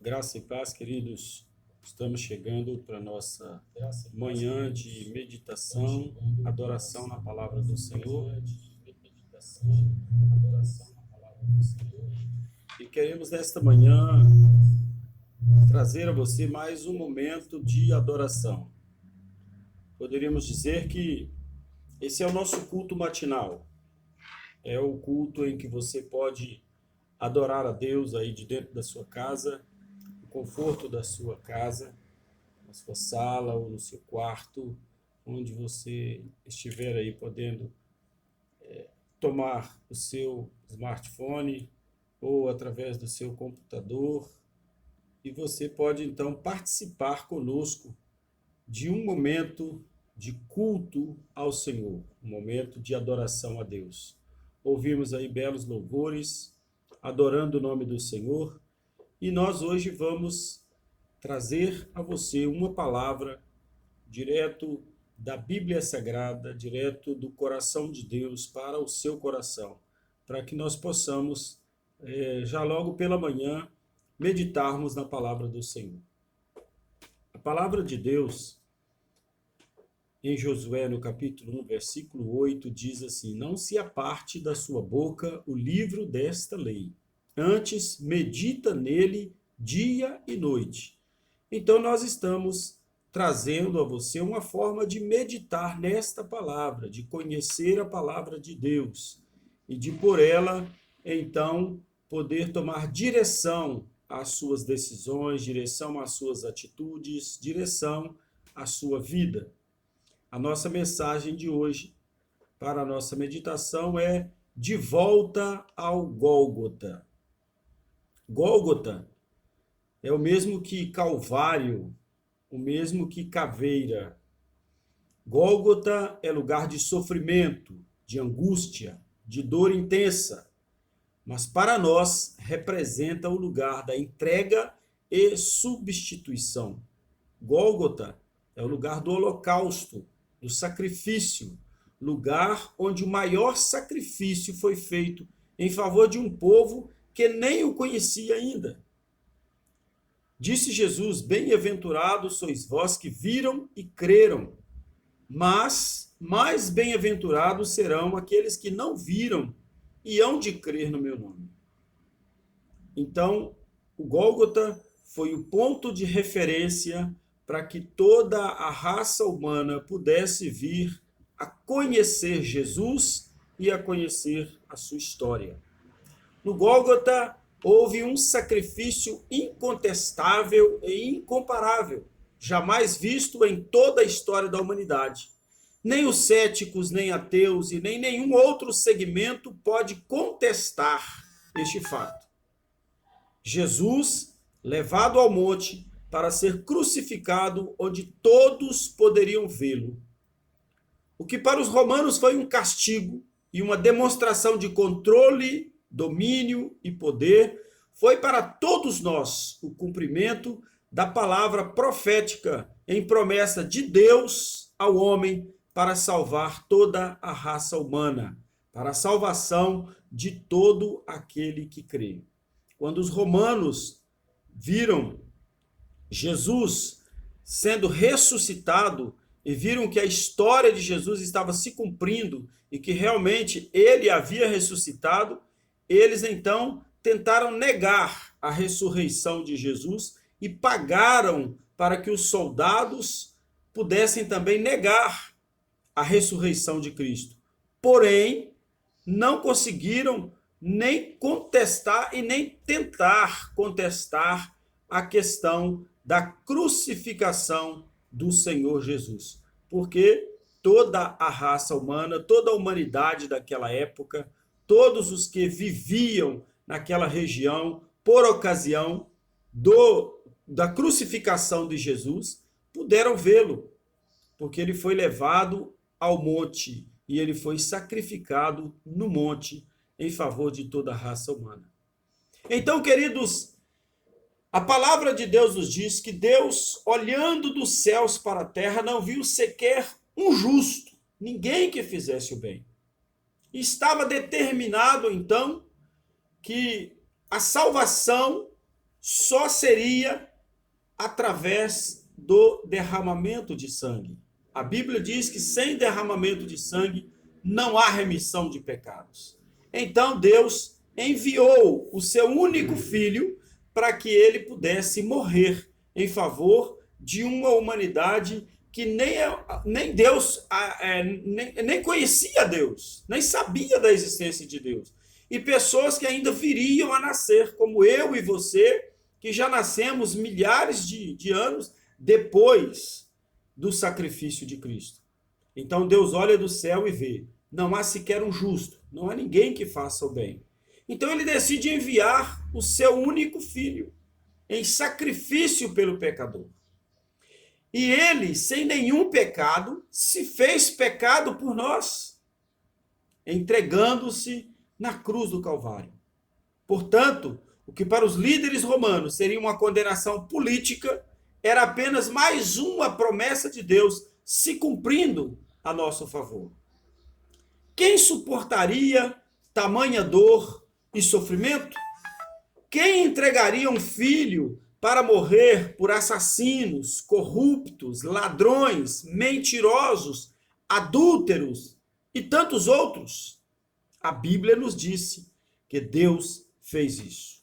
Graça e paz, queridos. Estamos chegando para a nossa manhã de meditação, adoração na palavra do Senhor. E queremos nesta manhã trazer a você mais um momento de adoração. Poderíamos dizer que esse é o nosso culto matinal. É o culto em que você pode adorar a Deus aí de dentro da sua casa, no conforto da sua casa, na sua sala ou no seu quarto, onde você estiver aí podendo tomar o seu smartphone ou através do seu computador, e você pode então participar conosco de um momento de culto ao Senhor, um momento de adoração a Deus. Ouvimos aí belos louvores, adorando o nome do Senhor, e nós hoje vamos trazer a você uma palavra direto da Bíblia Sagrada, direto do coração de Deus para o seu coração, para que nós possamos, já logo pela manhã, meditarmos na palavra do Senhor. A palavra de Deus, em Josué, no capítulo 1, versículo 8, diz assim: não se aparte da sua boca o livro desta lei, antes medita nele dia e noite. Então nós estamos trazendo a você uma forma de meditar nesta palavra, de conhecer a palavra de Deus e de por ela, então, poder tomar direção às suas decisões, direção às suas atitudes, direção à sua vida. A nossa mensagem de hoje para a nossa meditação é de volta ao Gólgota. Gólgota é o mesmo que Calvário, o mesmo que caveira. Gólgota é lugar de sofrimento, de angústia, de dor intensa, mas para nós representa o lugar da entrega e substituição. Gólgota é o lugar do holocausto, do sacrifício, lugar onde o maior sacrifício foi feito em favor de um povo que nem o conhecia ainda. Disse Jesus: bem-aventurados sois vós que viram e creram, mas mais bem-aventurados serão aqueles que não viram e hão de crer no meu nome. Então, o Gólgota foi o ponto de referência para que toda a raça humana pudesse vir a conhecer Jesus e a conhecer a sua história. No Gólgota houve um sacrifício incontestável e incomparável, jamais visto em toda a história da humanidade. Nem os céticos, nem ateus e nem nenhum outro segmento pode contestar este fato. Jesus, levado ao monte para ser crucificado, onde todos poderiam vê-lo. O que para os romanos foi um castigo e uma demonstração de controle, domínio e poder, foi para todos nós o cumprimento da palavra profética em promessa de Deus ao homem para salvar toda a raça humana, para a salvação de todo aquele que crê. Quando os romanos viram Jesus sendo ressuscitado e viram que a história de Jesus estava se cumprindo e que realmente ele havia ressuscitado, eles então tentaram negar a ressurreição de Jesus e pagaram para que os soldados pudessem também negar a ressurreição de Cristo. Porém, não conseguiram nem contestar e nem tentar contestar a questão da crucificação do Senhor Jesus. Porque toda a raça humana, toda a humanidade daquela época, todos os que viviam naquela região por ocasião da crucificação de Jesus puderam vê-lo, porque ele foi levado ao monte e ele foi sacrificado no monte em favor de toda a raça humana. Então, queridos, a palavra de Deus nos diz que Deus, olhando dos céus para a terra, não viu sequer um justo, ninguém que fizesse o bem. Estava determinado, então, que a salvação só seria através do derramamento de sangue. A Bíblia diz que sem derramamento de sangue não há remissão de pecados. Então Deus enviou o seu único filho para que ele pudesse morrer em favor de uma humanidade que nem Deus, nem conhecia Deus, nem sabia da existência de Deus. E pessoas que ainda viriam a nascer, como eu e você, que já nascemos milhares de anos depois do sacrifício de Cristo. Então Deus olha do céu e vê, não há sequer um justo, não há ninguém que faça o bem. Então ele decide enviar o seu único filho em sacrifício pelo pecador. E ele, sem nenhum pecado, se fez pecado por nós, entregando-se na cruz do Calvário. Portanto, o que para os líderes romanos seria uma condenação política, era apenas mais uma promessa de Deus se cumprindo a nosso favor. Quem suportaria tamanha dor e sofrimento? Quem entregaria um filho para morrer por assassinos, corruptos, ladrões, mentirosos, adúlteros e tantos outros? A Bíblia nos disse que Deus fez isso.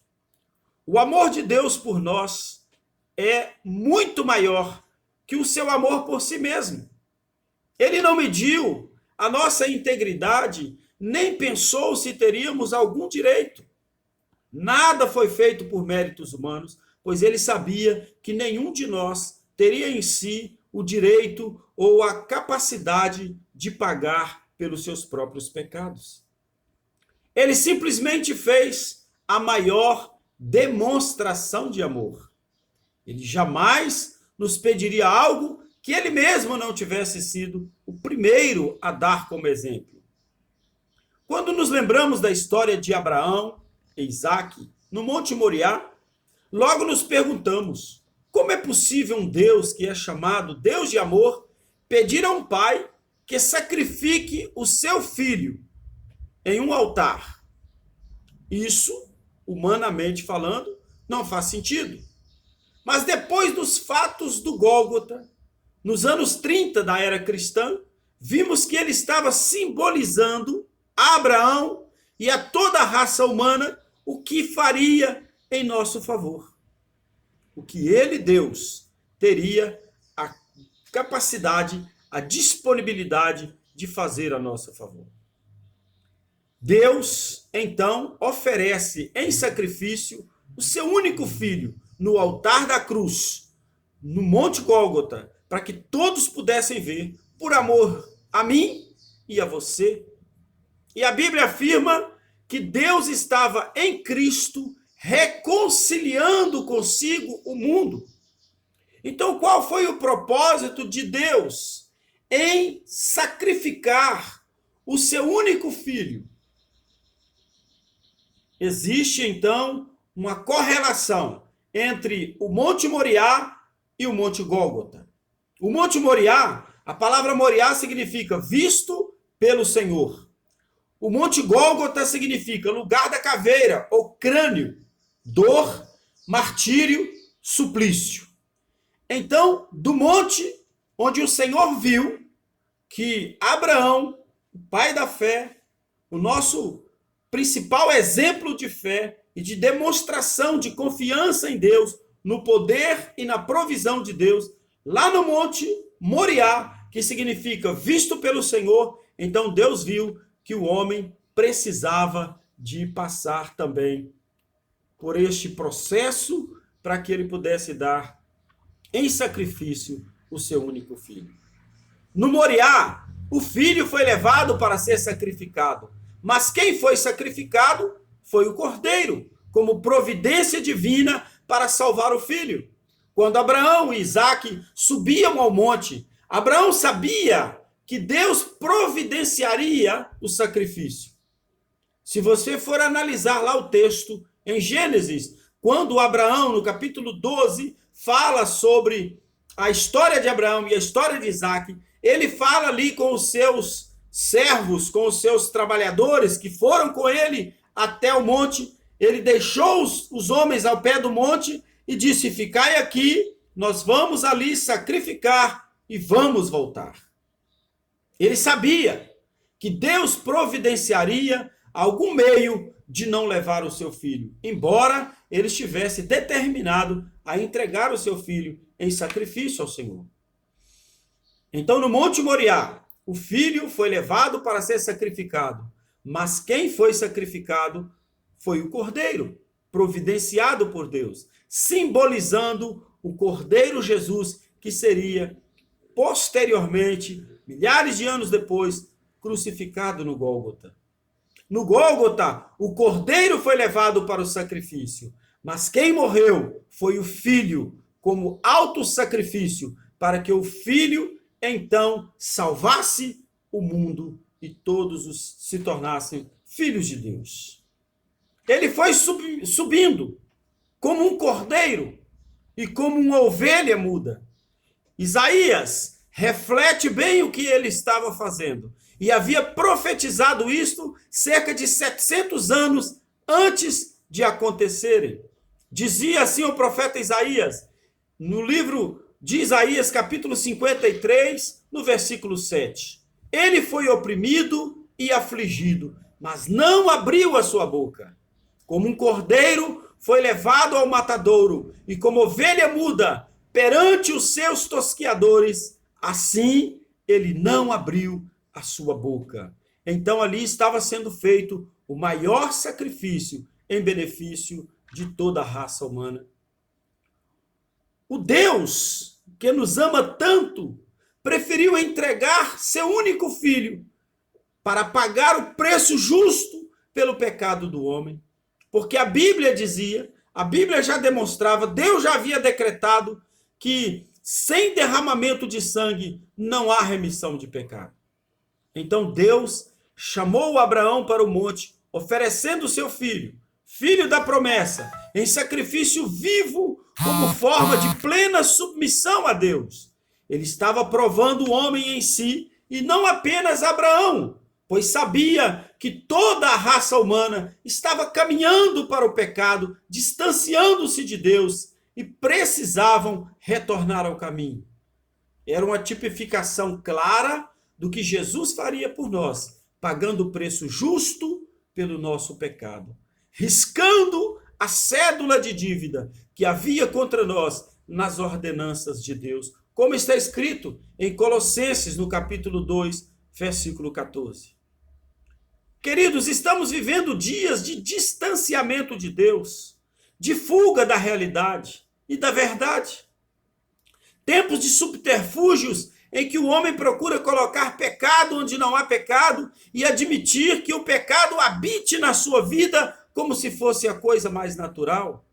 O amor de Deus por nós é muito maior que o seu amor por si mesmo. Ele não mediu a nossa integridade, nem pensou se teríamos algum direito. Nada foi feito por méritos humanos, pois ele sabia que nenhum de nós teria em si o direito ou a capacidade de pagar pelos seus próprios pecados. Ele simplesmente fez a maior demonstração de amor. Ele jamais nos pediria algo que ele mesmo não tivesse sido o primeiro a dar como exemplo. Quando nos lembramos da história de Abraão e Isaque no Monte Moriá, logo nos perguntamos, como é possível um Deus que é chamado Deus de amor pedir a um pai que sacrifique o seu filho em um altar? Isso, humanamente falando, não faz sentido. Mas depois dos fatos do Gólgota, nos anos 30 da era cristã, vimos que ele estava simbolizando a Abraão e a toda a raça humana o que faria em nosso favor. O que ele, Deus, teria a capacidade, a disponibilidade de fazer a nosso favor. Deus, então, oferece em sacrifício o seu único filho no altar da cruz, no Monte Gólgota, para que todos pudessem ver, por amor a mim e a você. E a Bíblia afirma que Deus estava em Cristo reconciliando consigo o mundo. Então, qual foi o propósito de Deus em sacrificar o seu único filho? Existe, então, uma correlação entre o Monte Moriá e o Monte Gólgota. O Monte Moriá, a palavra Moriá significa visto pelo Senhor. O Monte Gólgota significa lugar da caveira ou crânio, dor, martírio, suplício. Então, do monte onde o Senhor viu que Abraão, o pai da fé, o nosso principal exemplo de fé e de demonstração de confiança em Deus, no poder e na provisão de Deus, lá no Monte Moriá, que significa visto pelo Senhor, então Deus viu que o homem precisava de passar também por este processo para que ele pudesse dar em sacrifício o seu único filho. No Moriá, o filho foi levado para ser sacrificado, mas quem foi sacrificado foi o cordeiro, como providência divina para salvar o filho. Quando Abraão e Isaque subiam ao monte, Abraão sabia que Deus providenciaria o sacrifício. Se você for analisar lá o texto em Gênesis, quando Abraão, no capítulo 12, fala sobre a história de Abraão e a história de Isaque, ele fala ali com os seus servos, com os seus trabalhadores que foram com ele até o monte, ele deixou os homens ao pé do monte e disse: ficai aqui, nós vamos ali sacrificar e vamos voltar. Ele sabia que Deus providenciaria algum meio de não levar o seu filho, embora ele estivesse determinado a entregar o seu filho em sacrifício ao Senhor. Então, no Monte Moriá, o filho foi levado para ser sacrificado, mas quem foi sacrificado foi o cordeiro, providenciado por Deus, simbolizando o Cordeiro Jesus, que seria posteriormente, milhares de anos depois, crucificado no Gólgota. No Gólgota, o cordeiro foi levado para o sacrifício, mas quem morreu foi o filho, como autossacrifício, para que o filho, então, salvasse o mundo e todos se tornassem filhos de Deus. Ele foi subindo como um cordeiro e como uma ovelha muda. Isaías reflete bem o que ele estava fazendo. E havia profetizado isto cerca de 700 anos antes de acontecerem. Dizia assim o profeta Isaías, no livro de Isaías, capítulo 53, no versículo 7. Ele foi oprimido e afligido, mas não abriu a sua boca. Como um cordeiro foi levado ao matadouro, e como ovelha muda perante os seus tosquiadores, assim ele não abriu a sua boca. Então ali estava sendo feito o maior sacrifício em benefício de toda a raça humana. O Deus que nos ama tanto preferiu entregar seu único filho para pagar o preço justo pelo pecado do homem. Porque a Bíblia dizia, a Bíblia já demonstrava, Deus já havia decretado que sem derramamento de sangue não há remissão de pecado. Então Deus chamou Abraão para o monte, oferecendo seu filho, filho da promessa, em sacrifício vivo, como forma de plena submissão a Deus. Ele estava provando o homem em si, e não apenas Abraão, pois sabia que toda a raça humana estava caminhando para o pecado, distanciando-se de Deus, e precisavam retornar ao caminho. Era uma tipificação clara do que Jesus faria por nós, pagando o preço justo pelo nosso pecado, riscando a cédula de dívida que havia contra nós nas ordenanças de Deus, como está escrito em Colossenses, no capítulo 2, versículo 14. Queridos, estamos vivendo dias de distanciamento de Deus, de fuga da realidade e da verdade. Tempos de subterfúgios em que o homem procura colocar pecado onde não há pecado e admitir que o pecado habite na sua vida como se fosse a coisa mais natural,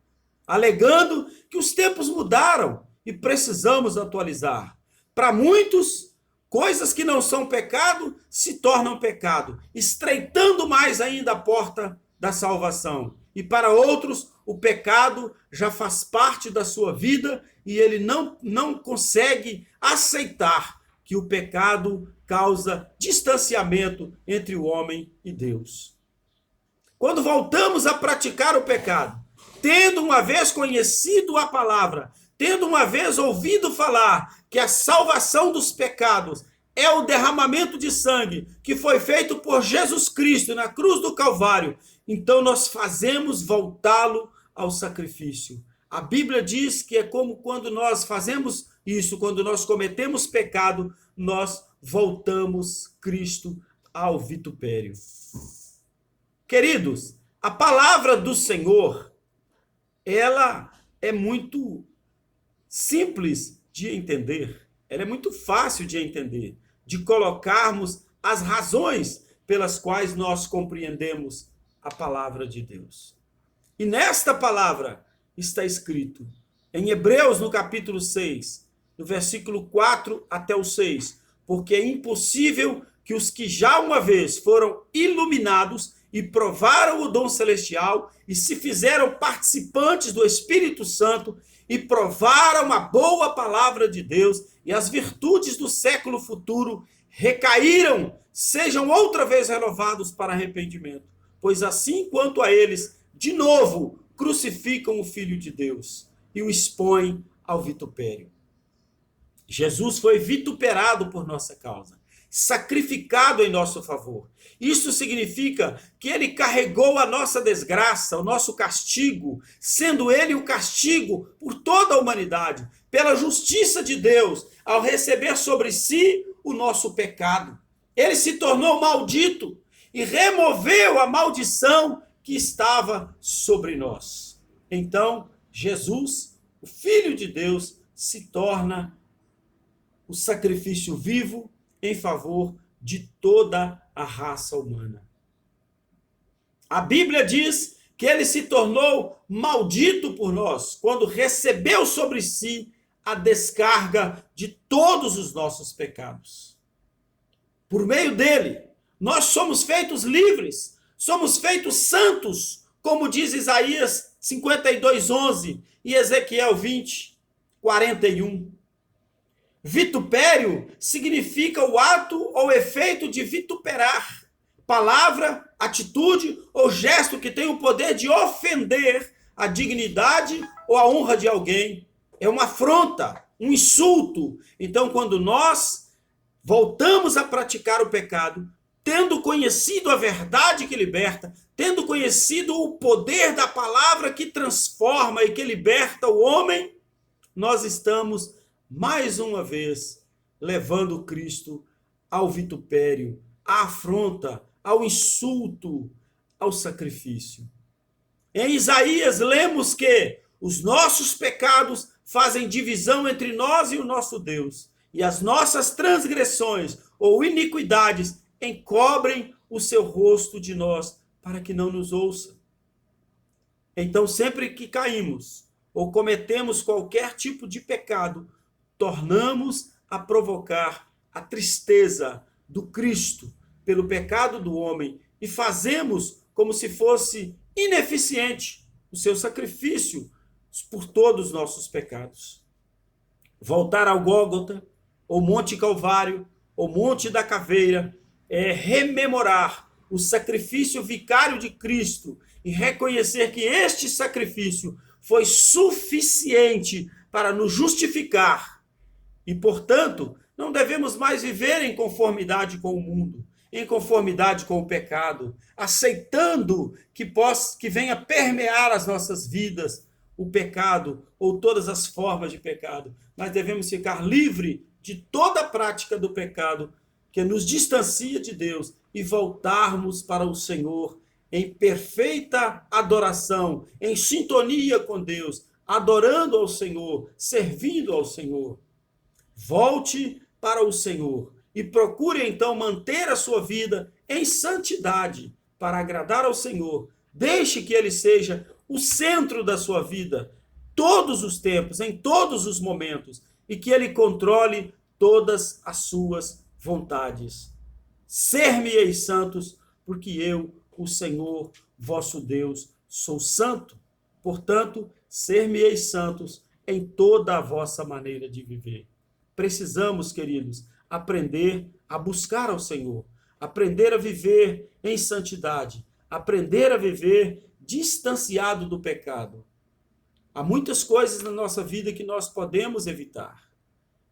alegando que os tempos mudaram e precisamos atualizar. Para muitos, coisas que não são pecado se tornam pecado, estreitando mais ainda a porta da salvação. E para outros, o pecado já faz parte da sua vida e ele não consegue aceitar que o pecado causa distanciamento entre o homem e Deus. Quando voltamos a praticar o pecado, tendo uma vez conhecido a palavra, tendo uma vez ouvido falar que a salvação dos pecados é o derramamento de sangue que foi feito por Jesus Cristo na cruz do Calvário, então nós fazemos voltá-lo ao sacrifício. A Bíblia diz que é como quando nós fazemos isso, quando nós cometemos pecado, nós voltamos Cristo ao vitupério. Queridos, a palavra do Senhor, ela é muito simples de entender, ela é muito fácil de entender, de colocarmos as razões pelas quais nós compreendemos a palavra de Deus. E nesta palavra está escrito, em Hebreus, no capítulo 6, no versículo 4 até o 6, porque é impossível que os que já uma vez foram iluminados e provaram o dom celestial e se fizeram participantes do Espírito Santo e provaram a boa palavra de Deus e as virtudes do século futuro recaíram, sejam outra vez renovados para arrependimento. Pois assim quanto a eles de novo, crucificam o Filho de Deus e o expõem ao vitupério. Jesus foi vituperado por nossa causa, sacrificado em nosso favor. Isso significa que ele carregou a nossa desgraça, o nosso castigo, sendo ele o castigo por toda a humanidade, pela justiça de Deus, ao receber sobre si o nosso pecado. Ele se tornou maldito e removeu a maldição que estava sobre nós. Então, Jesus, o Filho de Deus, se torna o sacrifício vivo em favor de toda a raça humana. A Bíblia diz que ele se tornou maldito por nós quando recebeu sobre si a descarga de todos os nossos pecados. Por meio dele, nós somos feitos livres, somos feitos santos, como diz Isaías 52:11 e Ezequiel 20:41. Vitupério significa o ato ou efeito de vituperar, palavra, atitude ou gesto que tem o poder de ofender a dignidade ou a honra de alguém. É uma afronta, um insulto. Então, quando nós voltamos a praticar o pecado, tendo conhecido a verdade que liberta, tendo conhecido o poder da palavra que transforma e que liberta o homem, nós estamos mais uma vez levando Cristo ao vitupério, à afronta, ao insulto, ao sacrifício. Em Isaías lemos que os nossos pecados fazem divisão entre nós e o nosso Deus, e as nossas transgressões ou iniquidades encobrem o seu rosto de nós para que não nos ouça. Então, sempre que caímos ou cometemos qualquer tipo de pecado, tornamos a provocar a tristeza do Cristo pelo pecado do homem e fazemos como se fosse ineficiente o seu sacrifício por todos os nossos pecados. Voltar ao Gólgota, ou Monte Calvário, ou Monte da Caveira, é rememorar o sacrifício vicário de Cristo e reconhecer que este sacrifício foi suficiente para nos justificar. E, portanto, não devemos mais viver em conformidade com o mundo, em conformidade com o pecado, aceitando que venha permear as nossas vidas o pecado ou todas as formas de pecado. Mas devemos ficar livre de toda a prática do pecado que nos distancia de Deus e voltarmos para o Senhor em perfeita adoração, em sintonia com Deus, adorando ao Senhor, servindo ao Senhor. Volte para o Senhor e procure então manter a sua vida em santidade para agradar ao Senhor. Deixe que Ele seja o centro da sua vida, todos os tempos, em todos os momentos, e que Ele controle todas as suas vontades. Ser-me-eis santos, porque eu, o Senhor, vosso Deus, sou santo. Portanto, ser-me-eis santos em toda a vossa maneira de viver. Precisamos, queridos, aprender a buscar ao Senhor, aprender a viver em santidade, aprender a viver distanciado do pecado. Há muitas coisas na nossa vida que nós podemos evitar.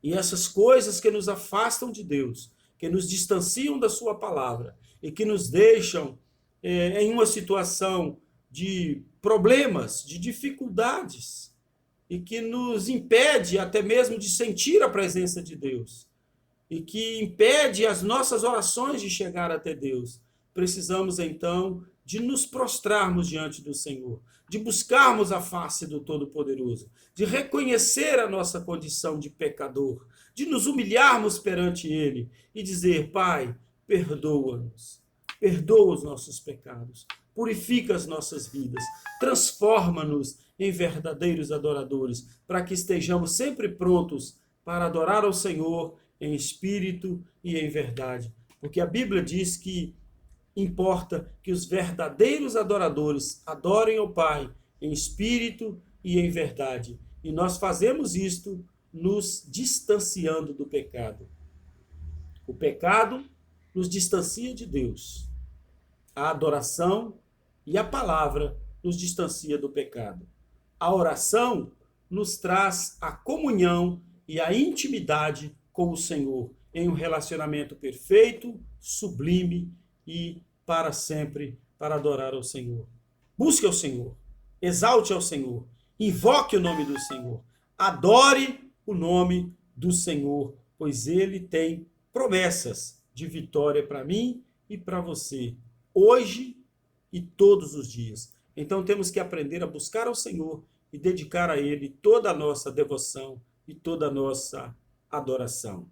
E essas coisas que nos afastam de Deus, que nos distanciam da sua palavra e que nos deixam em uma situação de problemas, de dificuldades, e que nos impede até mesmo de sentir a presença de Deus, e que impede as nossas orações de chegar até Deus. Precisamos, então, de nos prostrarmos diante do Senhor, de buscarmos a face do Todo-Poderoso, de reconhecer a nossa condição de pecador, de nos humilharmos perante Ele e dizer: Pai, perdoa-nos, perdoa os nossos pecados, purifica as nossas vidas, transforma-nos em verdadeiros adoradores, para que estejamos sempre prontos para adorar ao Senhor em espírito e em verdade. Porque a Bíblia diz que importa que os verdadeiros adoradores adorem ao Pai em espírito e em verdade. E nós fazemos isto nos distanciando do pecado. O pecado nos distancia de Deus. A adoração e a palavra nos distancia do pecado. A oração nos traz a comunhão e a intimidade com o Senhor, em um relacionamento perfeito, sublime e para sempre, para adorar ao Senhor. Busque ao Senhor, exalte ao Senhor, invoque o nome do Senhor, adore o nome do Senhor, pois Ele tem promessas de vitória para mim e para você, hoje e todos os dias. Então temos que aprender a buscar ao Senhor e dedicar a Ele toda a nossa devoção e toda a nossa adoração.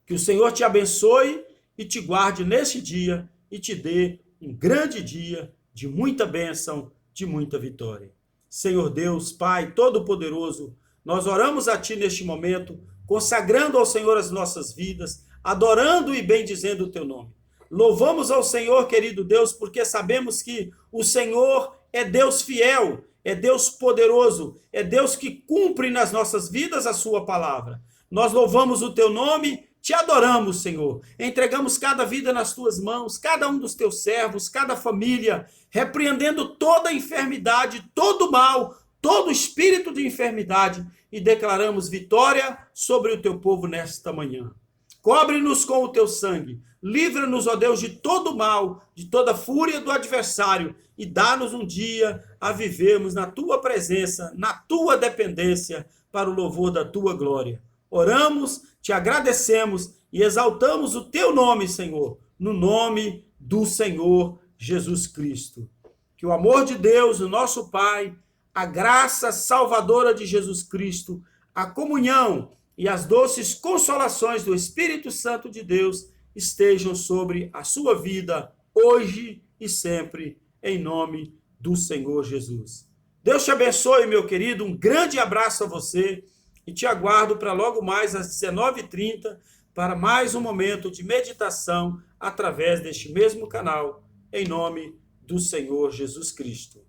Que o Senhor te abençoe e te guarde neste dia e te dê um grande dia de muita bênção, de muita vitória. Senhor Deus, Pai Todo-Poderoso, nós oramos a Ti neste momento, consagrando ao Senhor as nossas vidas, adorando e bendizendo o Teu nome. Louvamos ao Senhor, querido Deus, porque sabemos que o Senhor é Deus fiel, é Deus poderoso, é Deus que cumpre nas nossas vidas a Sua palavra. Nós louvamos o Teu nome, te adoramos, Senhor. Entregamos cada vida nas Tuas mãos, cada um dos Teus servos, cada família, repreendendo toda enfermidade, todo mal, todo espírito de enfermidade e declaramos vitória sobre o Teu povo nesta manhã. Cobre-nos com o Teu sangue, livra-nos, ó Deus, de todo mal, de toda fúria do adversário e dá-nos um dia a vivermos na Tua presença, na Tua dependência, para o louvor da Tua glória. Oramos, te agradecemos e exaltamos o Teu nome, Senhor, no nome do Senhor Jesus Cristo. Que o amor de Deus, o nosso Pai, a graça salvadora de Jesus Cristo, a comunhão e as doces consolações do Espírito Santo de Deus estejam sobre a sua vida, hoje e sempre, em nome do Senhor Jesus. Deus te abençoe, meu querido, um grande abraço a você e te aguardo para logo mais às 19h30 para mais um momento de meditação através deste mesmo canal, em nome do Senhor Jesus Cristo.